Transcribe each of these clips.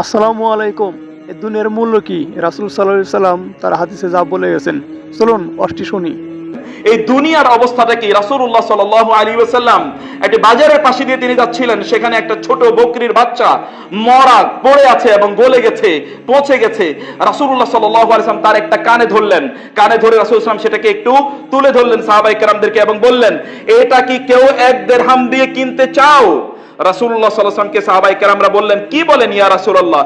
আসসালামু আলাইকুম। এ দুনিয়ার মূল্য কি? রাসূল সাল্লাল্লাহু আলাইহি সাল্লাম তার হাদিসে যা বলে গেছেন, চলুন অষ্টি শুনি। এই দুনিয়ার অবস্থাটা কি? রাসূলুল্লাহ সাল্লাল্লাহু আলাইহি ওয়াসাল্লাম একটি বাজারের পাশে দিয়ে তিনি যাচ্ছিলেন, সেখানে একটা ছোট বকরির বাচ্চা মরা পড়ে আছে এবং গলে গেছে, পচে গেছে। রাসূলুল্লাহ সাল্লাল্লাহু আলাইহি ওয়াসাল্লাম তার একটা কানে ধরলেন, কানে ধরে রাসূল সাল্লাল্লাহু সেটাকে একটু তুলে ধরলেন সাহাবায়ে কেরামদেরকে এবং বললেন, এটা কি কেউ 1 দিরহাম দিয়ে কিনতে চাও? রাসূলুল্লাহ সাল্লাল্লাহু আলাইহি ওয়াসাল্লামকে সাহাবায়ে কেরামরা বললেন, কি বলেন ইয়া রাসূলুল্লাহ,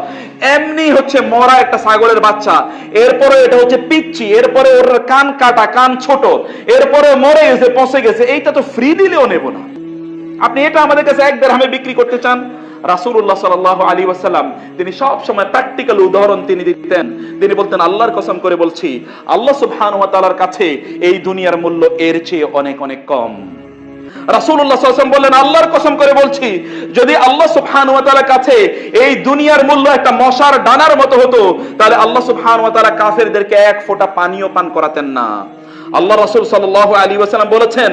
এমনি হচ্ছে মরা একটা ছাগলের বাচ্চা, এরপরে এটা হচ্ছে পিচ্চি, এরপরে ওর কান কাটা, কান ছোট, এরপরে মরে গেছে, পচে গেছে, এইটা তো ফ্রি দিলেও নেব না, আপনি এটা আমাদের কাছে 1 দিরহামে বিক্রি করতে চান? রাসূলুল্লাহ সাল্লাল্লাহু আলাইহি ওয়াসাল্লাম তিনি সব সময় প্র্যাকটিক্যাল উদাহরণ তিনি দিতেন। তিনি বলতেন, আল্লাহর কসম করে বলছি, আল্লাহ সুবহানাহু ওয়া তাআলার কাছে এই দুনিয়ার মূল্য এর চেয়ে অনেক অনেক কম। রাসূলুল্লাহ সাল্লাল্লাহু আলাইহি ওয়াসাল্লাম বললেন, আল্লাহর কসম করে বলছি, যদি আল্লাহ সুবহানাহু ওয়া তাআলার কাছে এই দুনিয়ার মূল্য একটা মশার ডানার মতো হতো, তাহলে আল্লাহ সুবহানাহু ওয়া তাআলা কাফেরদেরকে এক ফোঁটা পানিও পান করাতেন না। আল্লাহ রাসূল সাল্লাল্লাহু আলাইহি ওয়াসাল্লাম বলেছেন,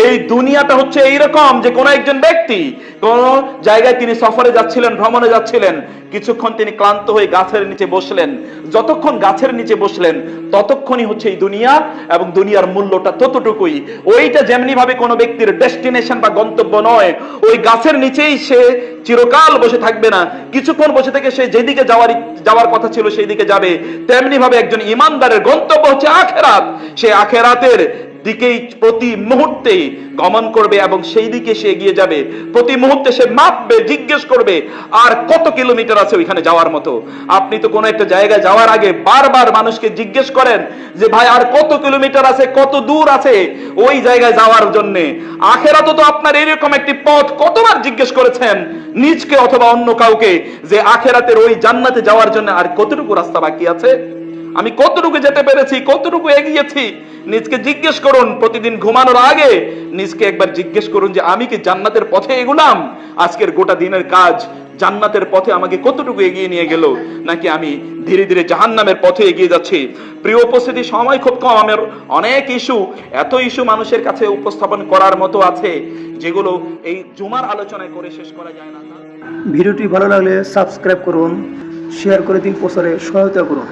এই দুনিয়াটা হচ্ছে এইরকম যে কোন একজন ব্যক্তি কোন জায়গায় তিনি সফরে যাচ্ছিলেন, ভ্রমণে যাচ্ছিলেন, কিছুক্ষণ তিনি ক্লান্ত হয়ে গাছের নিচে বসলেন। যতক্ষণ গাছের নিচে বসলেন ততক্ষণই হচ্ছে এই দুনিয়া, এবং দুনিয়ার মূল্যটা ততটুকুই। ওইটা যেমনি ভাবে কোনো ব্যক্তির ডেস্টিনেশন বা গন্তব্য নয়, ওই গাছের নিচেই সে চিরকাল বসে থাকবে না, কিছুক্ষণ বসে থেকে সে যেদিকে যাওয়ার কথা ছিল সেই দিকে যাবে। তেমনি ভাবে একজন ইমানদারের গন্তব্য হচ্ছে আখিরাত, সে আখিরাতের দিকেই প্রতি মুহূর্তে গমন করবে এবং সেই দিকে সে এগিয়ে যাবে। প্রতি মুহূর্তে সে মাপবে, জিজ্ঞেস করবে আর কত কিলোমিটার আছে ওইখানে যাওয়ার মতো। আপনি তো কোনো একটা জায়গায় যাওয়ার আগে বারবার মানুষকে জিজ্ঞেস করেন যে ভাই আর কত কিলোমিটার আছে, কত দূর আছে ওই জায়গায় যাওয়ার জন্য। আখিরাতে তো আপনার এরকম একটি পথ কতবার জিজ্ঞেস করেছেন নিজকে অথবা অন্য কাউকে, যে আখিরাতের ওই জান্নাতে যাওয়ার জন্য আর কতটুকু রাস্তা বাকি আছে, আমি কতটুকু যেতে পেরেছি, কতটুকু এগিয়েছি। নিজকে জিজ্ঞেস করুন, প্রতিদিন ঘুমানোর আগে নিজকে একবার জিজ্ঞেস করুন যে আমি কি জান্নাতের পথে এগুলাম? আজকের গোটা দিনের কাজ জান্নাতের পথে আমাকে কতটুকু এগিয়ে নিয়ে গেল, নাকি আমি ধীরে ধীরে জাহান্নামের পথে এগিয়ে যাচ্ছি? প্রিয় উপস্থিতি, সময় খুব কম, আমার অনেক এত ইস্যু মানুষের কাছে উপস্থাপন করার মতো আছে যেগুলো এই জুমার আলোচনায় করে শেষ করা যায় না। ভিডিওটি ভালো লাগলে সাবস্ক্রাইব করুন, শেয়ার করে দিন, প্রচারে সহায়তা করুন।